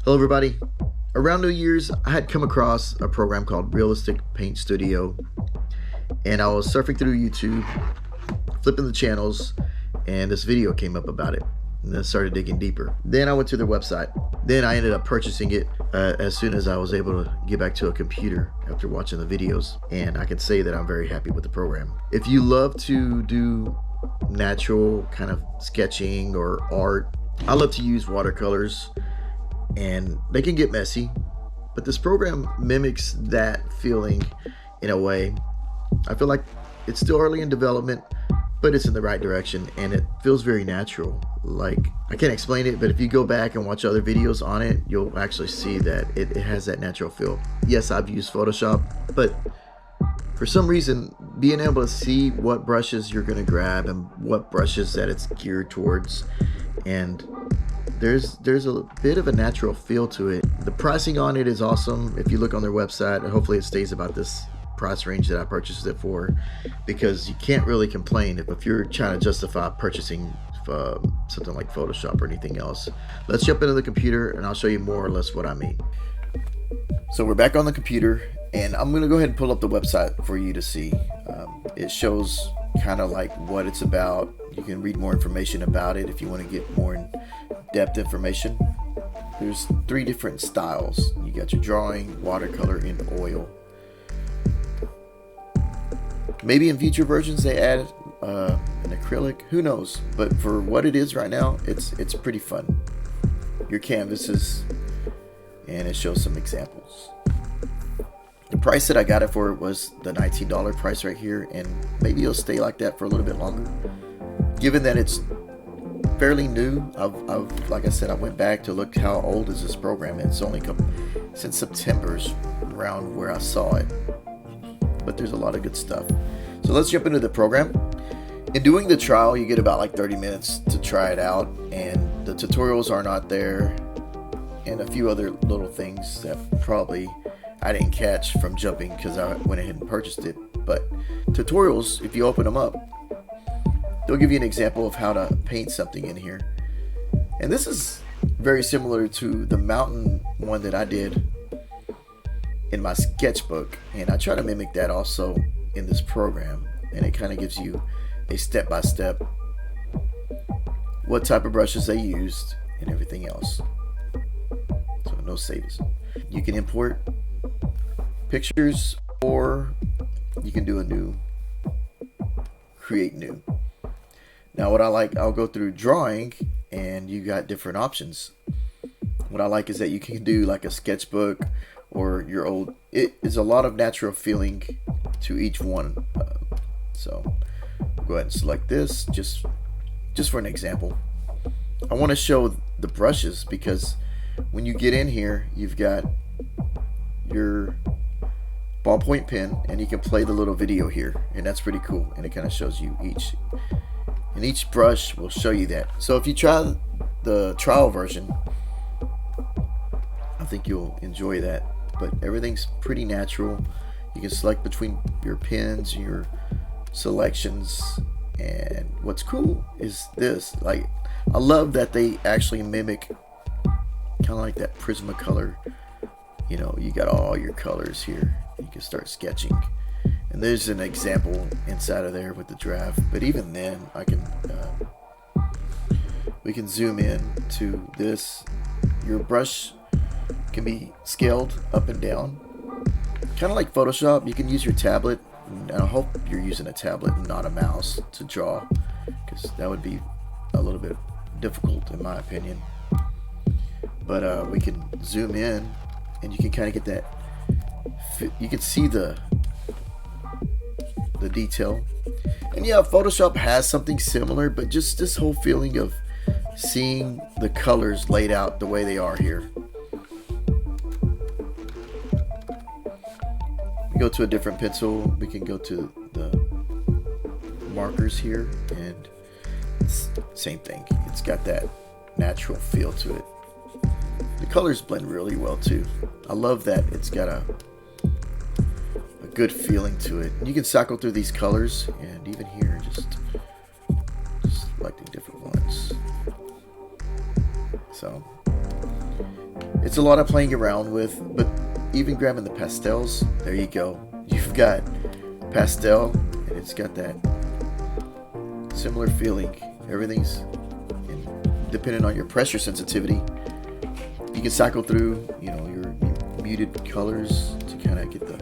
Hello everybody. Around New Year's, I had come across a program called Realistic Paint Studio, and I was surfing through YouTube, flipping the channels, and this video came up about it. And then I started digging deeper. Then I went to their website. Then I ended up purchasing it as soon as I was able to get back to a computer after watching the videos. And I can say that I'm very happy with the program. If you love to do natural kind of sketching or art, I love to use watercolors, and they can get messy, but this program mimics that feeling in a way. I feel like it's still early in development, but it's in the right direction, and it feels very natural. Like, I can't explain it, but if you go back and watch other videos on it, you'll actually see that it has that natural feel. Yes, I've used Photoshop, but for some reason, being able to see what brushes you're gonna grab and what brushes that it's geared towards, and there's a bit of a natural feel to it. The pricing on it is awesome. If you look on their website, hopefully it stays about this price range that I purchased it for, because you can't really complain if you're trying to justify purchasing something like Photoshop or anything else. Let's jump into the computer and I'll show you more or less what I mean. So we're back on the computer, and I'm gonna go ahead and pull up the website for you to see. It shows kind of like what it's about. You can read more information about it if you want to get more in-depth information. There's 3 different styles. You got your drawing, watercolor, and oil. Maybe in future versions they add an acrylic, who knows, but for what it is right now, it's pretty fun. Your canvases, and it shows some examples. The price that I got it for was the $19 price right here, and maybe it'll stay like that for a little bit longer. Given that it's fairly new, I've like I said, I went back to look how old is this program. It's only come since September's around where I saw it, but there's a lot of good stuff. So let's jump into the program. In doing the trial, you get about like 30 minutes to try it out, and the tutorials are not there, and a few other little things that probably I didn't catch from jumping because I went ahead and purchased it. But tutorials, if you open them up, they'll give you an example of how to paint something in here. And this is very similar to the mountain one that I did in my sketchbook, and I try to mimic that also in this program, and it kind of gives you a step-by-step what type of brushes they used and everything else. So no saves. You can import pictures, or you can do a new, create new. Now what I like, I'll go through drawing, and you got different options. What I like is that you can do like a sketchbook or your old, it is a lot of natural feeling to each one. So go ahead and select this just for an example. I want to show the brushes because when you get in here, you've got your ballpoint pen, and you can play the little video here, and that's pretty cool, and it kind of shows you each brush will show you that. So if you try the trial version, I think you'll enjoy that, but everything's pretty natural. You can select between your pens, your selections, and what's cool is this, like, I love that they actually mimic kind of like that Prismacolor. You know, you got all your colors here. You can start sketching, and there's an example inside of there with the draft. But even then, I can we can zoom in to this. Your brush can be scaled up and down, kind of like Photoshop. You can use your tablet, and I hope you're using a tablet and not a mouse to draw, because that would be a little bit difficult in my opinion. But we can zoom in, and you can kind of get that. You can see the detail, and yeah, Photoshop has something similar, but just this whole feeling of seeing the colors laid out the way they are here. We go to a different pencil. We can go to the markers here, and it's same thing. It's got that natural feel to it. The colors blend really well too. I love that it's got a good feeling to it. You can cycle through these colors, and even here, just selecting different ones. So it's it's a lot of playing around with, but even grabbing the pastels, there you go. You've got pastel, and it's got that similar feeling. Everything's depending on your pressure sensitivity. You can cycle through, you know, your muted colors to kind of get the,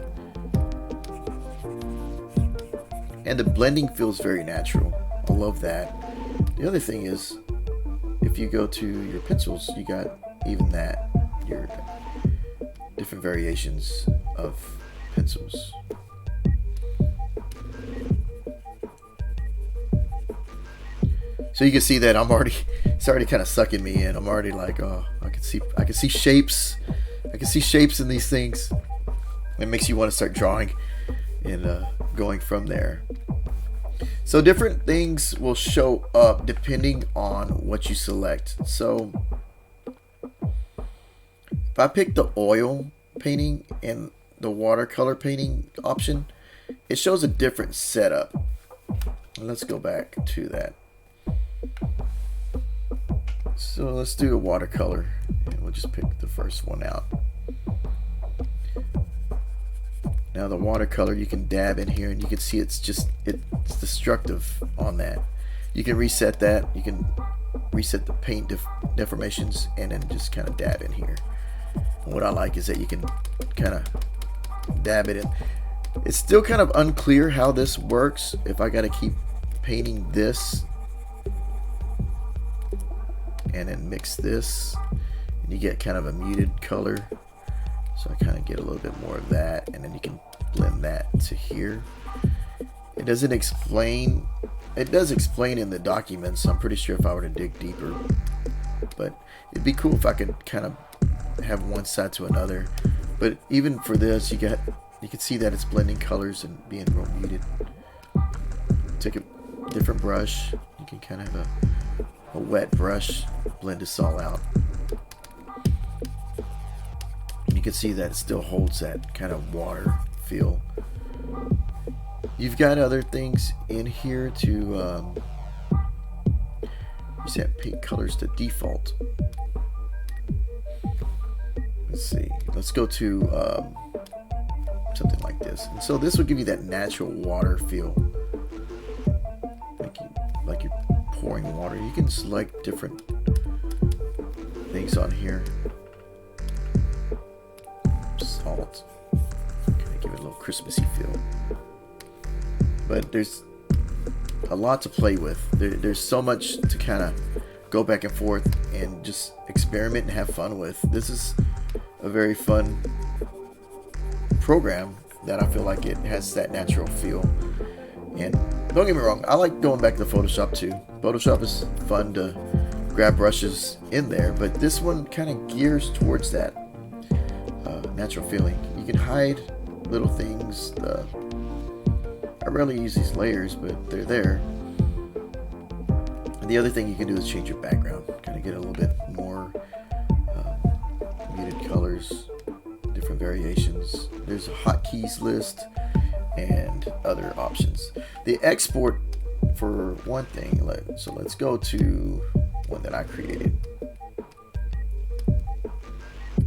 and the blending feels very natural. I love that. The other thing is, if you go to your pencils, you got even that, your different variations of pencils. So you can see that it's already kind of sucking me in. I'm already like, oh, I can see shapes. I can see shapes in these things. It makes you want to start drawing and going from there. So different things will show up depending on what you select. So if I pick the oil painting and the watercolor painting option, it shows a different setup. Let's go back to that. So let's do a watercolor, and we'll just pick the first one out. Now the watercolor, you can dab in here and you can see it's destructive on that. You can reset that. You can reset the paint deformations and then just kind of dab in here. And what I like is that you can kind of dab it in. It's still kind of unclear how this works. If I got to keep painting this and then mix this, and you get kind of a muted color. So I kind of get a little bit more of that, and then you can blend that to here. It doesn't explain, it does explain in the documents. I'm pretty sure if I were to dig deeper, but it'd be cool if I could kind of have one side to another. But even for this, you can see that it's blending colors and being real muted. Take a different brush. You can kind of have a wet brush, blend this all out. You can see that it still holds that kind of water feel. You've got other things in here to set paint colors to default. Let's see. Let's go to something like this. And so this will give you that natural water feel, like you're pouring water. You can select different things on here. Salt, kind of give it a little Christmassy feel. But there's a lot to play with. There's so much to kind of go back and forth and just experiment and have fun with. This is a very fun program that I feel like it has that natural feel. And don't get me wrong, I like going back to Photoshop too. Photoshop is fun to grab brushes in there, but this one kind of gears towards that natural feeling. You can hide little things. I rarely use these layers, but they're there. And the other thing you can do is change your background, kind of get a little bit more muted colors, different variations. There's a hotkeys list and other options. The export, for one thing, so let's go to one that I created.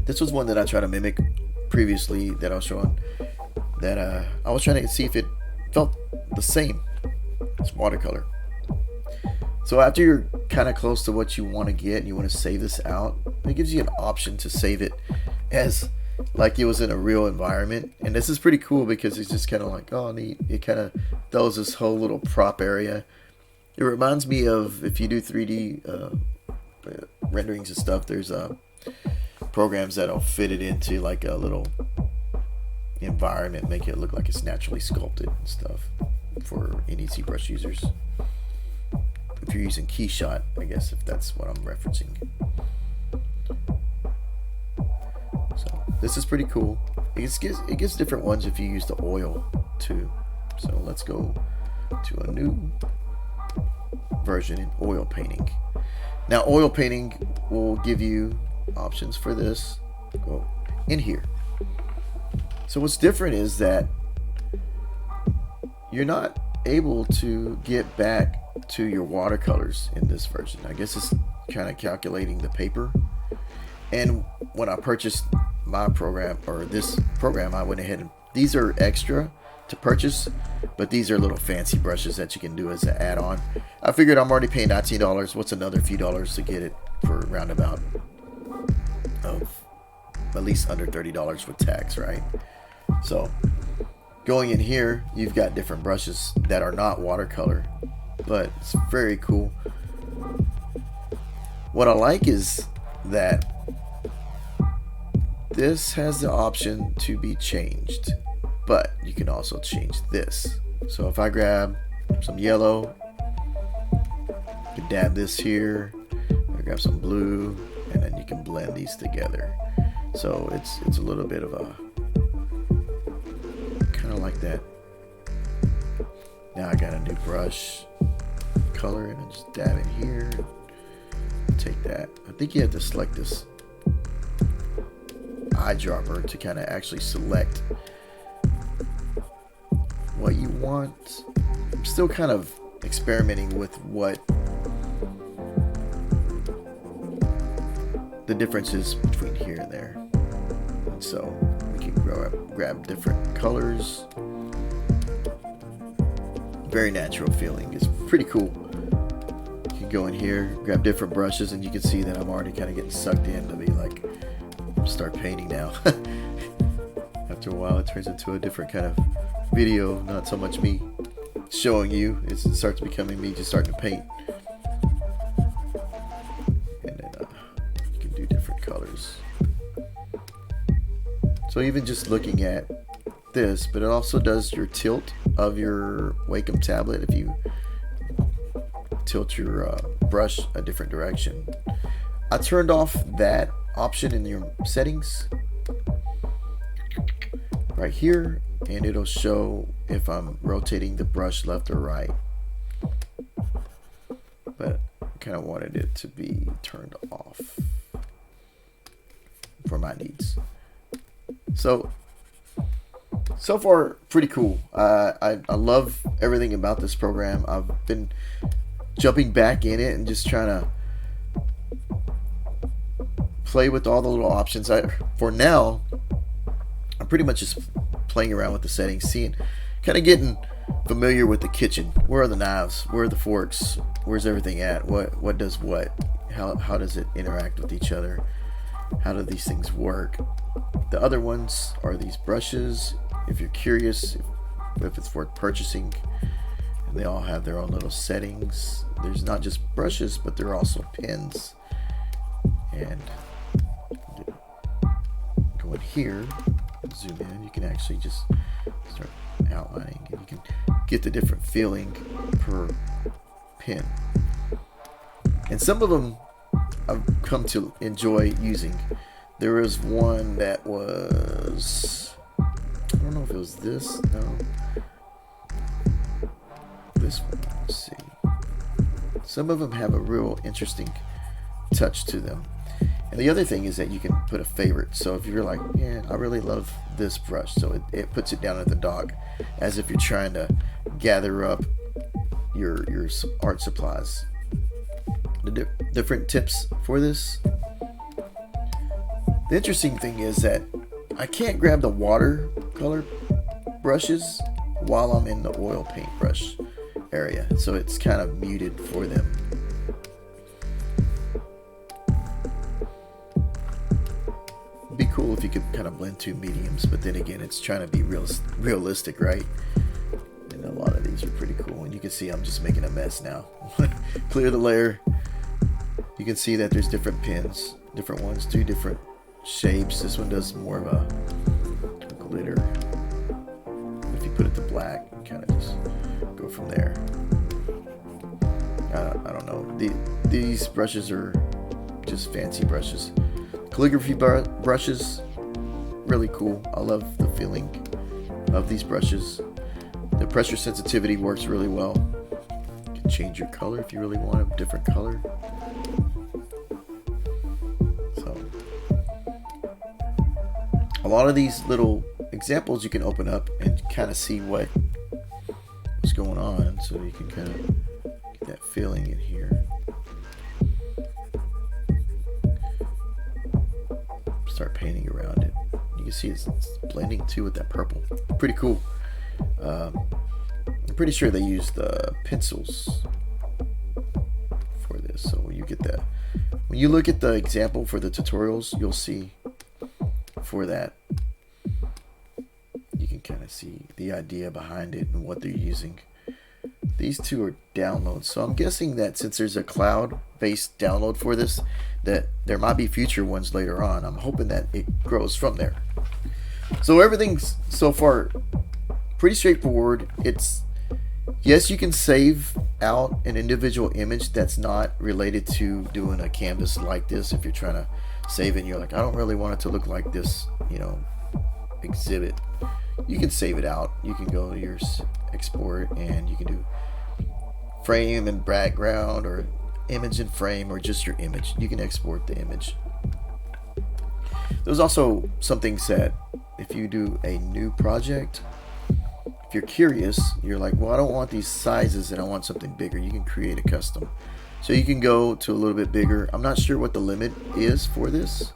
This was one that I tried to mimic previously that I was showing, that I was trying to see if it felt the same as watercolor. So after you're kind of close to what you want to get and you want to save this out, it gives you an option to save it as like it was in a real environment. And this is pretty cool because it's just kind of like, oh neat. It kind of throws this whole little prop area. It reminds me of, if you do 3D renderings and stuff, there's programs that'll fit it into like a little environment, make it look like it's naturally sculpted and stuff for any ZBrush users. If you're using Keyshot, I guess, if that's what I'm referencing. So this is pretty cool. It gives different ones if you use the oil too. So let's go to a new version in oil painting. Now oil painting will give you options for this. Go in here. So what's different is that you're not able to get back to your watercolors in this version. I guess it's kind of calculating the paper, And when I purchased my program, or this program, I went ahead and these are extra to purchase, but these are little fancy brushes that you can do as an add-on. I figured I'm already paying $19. What's another few dollars to get it for roundabout of at least under $30 with tax, right? So going in here, you've got different brushes that are not watercolor, but it's very cool. What I like is that this has the option to be changed, but you can also change this. So if I grab some yellow, you can dab this here, I grab some blue, and then you can blend these together. So it's a little bit of a kind of like that. Now I got a new brush color, and I just dab it here. Take that. I think you have to select this eyedropper to kind of actually select what you want. I'm still kind of experimenting with what the difference is between here and there. And so we can grab different colors. Very natural feeling. It's pretty cool. You can go in here, grab different brushes, and you can see that I'm already kind of getting sucked in to be like, start painting now. After a while it turns into a different kind of video, not so much me showing you, it starts becoming me just starting to paint. And then you can do different colors. So even just looking at this, but it also does your tilt of your Wacom tablet. If you tilt your brush a different direction, I turned off that option in your settings right here, and it'll show if I'm rotating the brush left or right, but I kind of wanted it to be turned off for my needs. So far pretty cool. I love everything about this program. I've been jumping back in it and just trying to play with all the little options. For now, I'm pretty much just playing around with the settings, kind of getting familiar with the kitchen. Where are the knives? Where are the forks? Where's everything at? What does what? How does it interact with each other? How do these things work? The other ones are these brushes. If you're curious if it's worth purchasing, and they all have their own little settings. There's not just brushes, but there are also pens. And go in here, zoom in, you can actually just start outlining, and you can get the different feeling per pen. And some of them I've come to enjoy using. There was one that was, I don't know if it was this, no. This one, let's see. Some of them have a real interesting touch to them. And the other thing is that you can put a favorite. So if you're like, yeah, I really love this brush, so it puts it down at the dock, as if you're trying to gather up your art supplies. The different tips for this. The interesting thing is that I can't grab the watercolor brushes while I'm in the oil paintbrush area, so it's kind of muted for them. It'd be cool if you could kind of blend two mediums, but then again, it's trying to be realistic, right? And a lot of these are pretty cool, and you can see I'm just making a mess now. Clear the layer. You can see that there's different pens, different ones do different shapes. This one does more of a glitter. If you put it to black, you kind of just go from there. I don't know. These brushes are just fancy brushes. Calligraphy brushes, really cool. I love the feeling of these brushes. The pressure sensitivity works really well. You can change your color if you really want a different color. A lot of these little examples you can open up and kind of see what's going on, so you can kind of get that feeling in here. start painting around it. You can see it's blending too with that purple. Pretty cool. I'm pretty sure they use the pencils for this, so you get that. When you look at the example for the tutorials, you'll see for that, you can kind of see the idea behind it and what they're using. These two are downloads, so I'm guessing that since there's a cloud-based download for this, that there might be future ones later on. I'm hoping that it grows from there. So everything's so far pretty straightforward. It's, yes, you can save out an individual image that's not related to doing a canvas like this. If you're trying to save it and you're like, I don't really want it to look like this, exhibit, you can save it out. You can go to your export and you can do frame and background, or image and frame, or just your image. You can export the image. There's also some things that if you do a new project, if you're curious, you're like, well, I don't want these sizes and I want something bigger, you can create a custom. So you can go to a little bit bigger. I'm not sure what the limit is for this.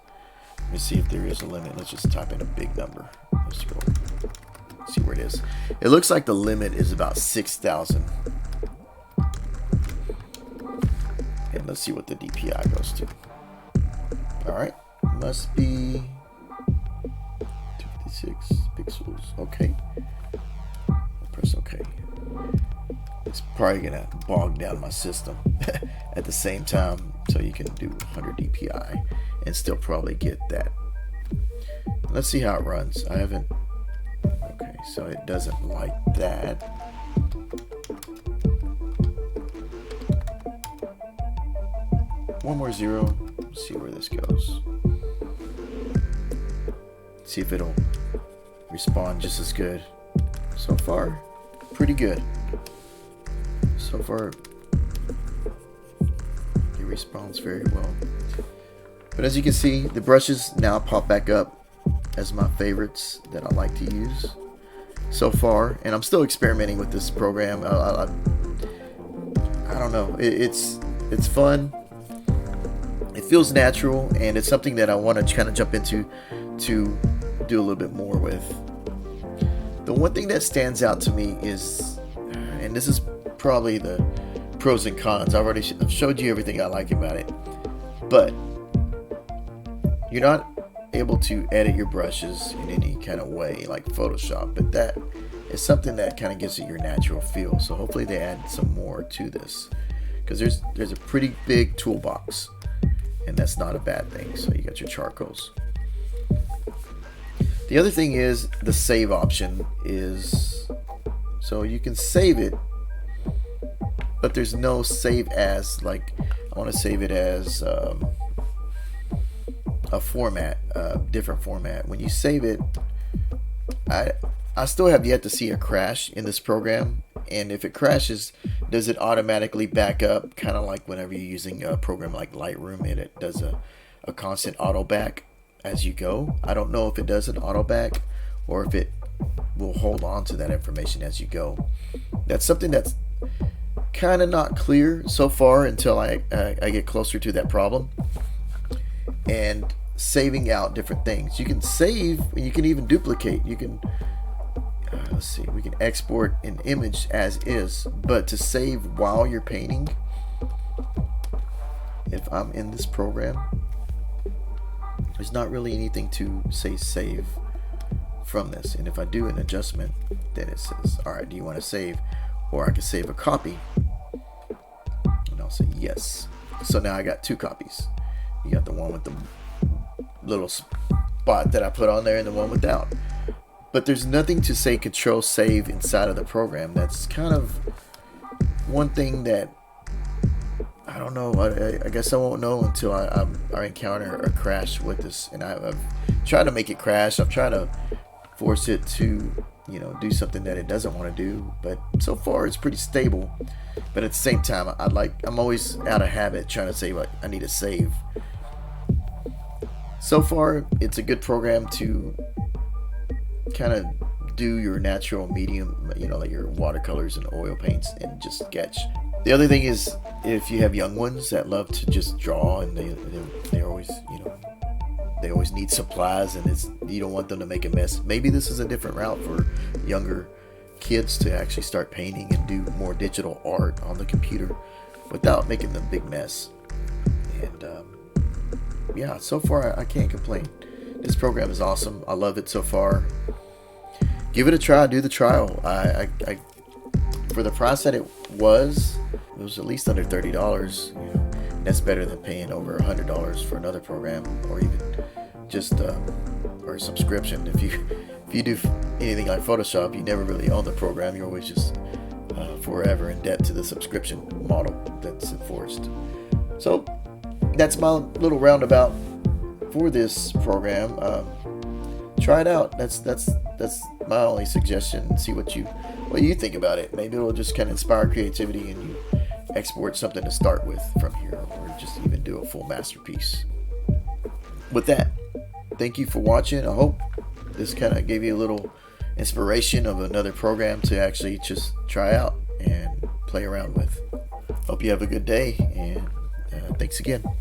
Let me see if there is a limit. Let's just type in a big number. Let's go see where it is. It looks like the limit is about 6,000. And let's see what the DPI goes to. Alright, must be 256 pixels. Okay. Press OK. It's probably gonna bog down my system at the same time, so you can do 100 DPI and still probably get that. Let's see how it runs. I haven't. Okay, so it doesn't like that. One more zero. Let's see where this goes. See if it'll respond just as good. So far, pretty good. So far, it responds very well. But as you can see, the brushes now pop back up as my favorites that I like to use so far. And I'm still experimenting with this program. I don't know. It's fun. It feels natural, and it's something that I want to kind of jump into to do a little bit more with. The one thing that stands out to me is, and this is probably the pros and cons. I've showed you everything I like about it, but you're not able to edit your brushes in any kind of way like Photoshop, but that is something that kind of gives it your natural feel. So hopefully they add some more to this, because there's a pretty big toolbox, and that's not a bad thing. So you got your charcoals. The other thing is the save option is, so you can save it, but there's no save as, like, I want to save it as a format, a different format. When you save it, I still have yet to see a crash in this program, and if it crashes, does it automatically back up, kind of like whenever you're using a program like Lightroom, and it does a constant auto back as you go. I don't know if it does an auto back or if it will hold on to that information as you go. That's something that's kind of not clear so far until I get closer to that problem. And saving out different things, you can save and you can even duplicate. You can let's see, we can export an image as is, but to save while you're painting, if I'm in this program, there's not really anything to say save from this. And if I do an adjustment, then it says, all right, do you want to save? Or I can save a copy, and I'll say yes. So now I got two copies. You got the one with the little spot that I put on there and the one without. But there's nothing to say control save inside of the program. That's kind of one thing that I don't know. I guess I won't know until I encounter a crash with this. And I've tried to make it crash. I've tried to force it to, do something that it doesn't want to do. But so far it's pretty stable. But at the same time, I'm always out of habit trying to say, I need to save. So far, it's a good program to kind of do your natural medium, like your watercolors and oil paints, and just sketch. The other thing is, if you have young ones that love to just draw, and they're always, they always need supplies, and you don't want them to make a mess. Maybe this is a different route for younger kids to actually start painting and do more digital art on the computer without making them a big mess. And yeah, so far I can't complain. This program is awesome. I love it so far. Give it a try. Do the trial. I for the price that it was at least under $30. You know, that's better than paying over $100 for another program, or even just or a subscription. If you do anything like Photoshop, you never really own the program. You're always just forever in debt to the subscription model that's enforced. So that's my little roundabout for this program. Try it out. That's my only suggestion. See what you think about it. Maybe it'll just kind of inspire creativity, and you export something to start with from here, or just even do a full masterpiece. With that, thank you for watching. I hope this kind of gave you a little inspiration of another program to actually just try out and play around with. Hope you have a good day, and thanks again.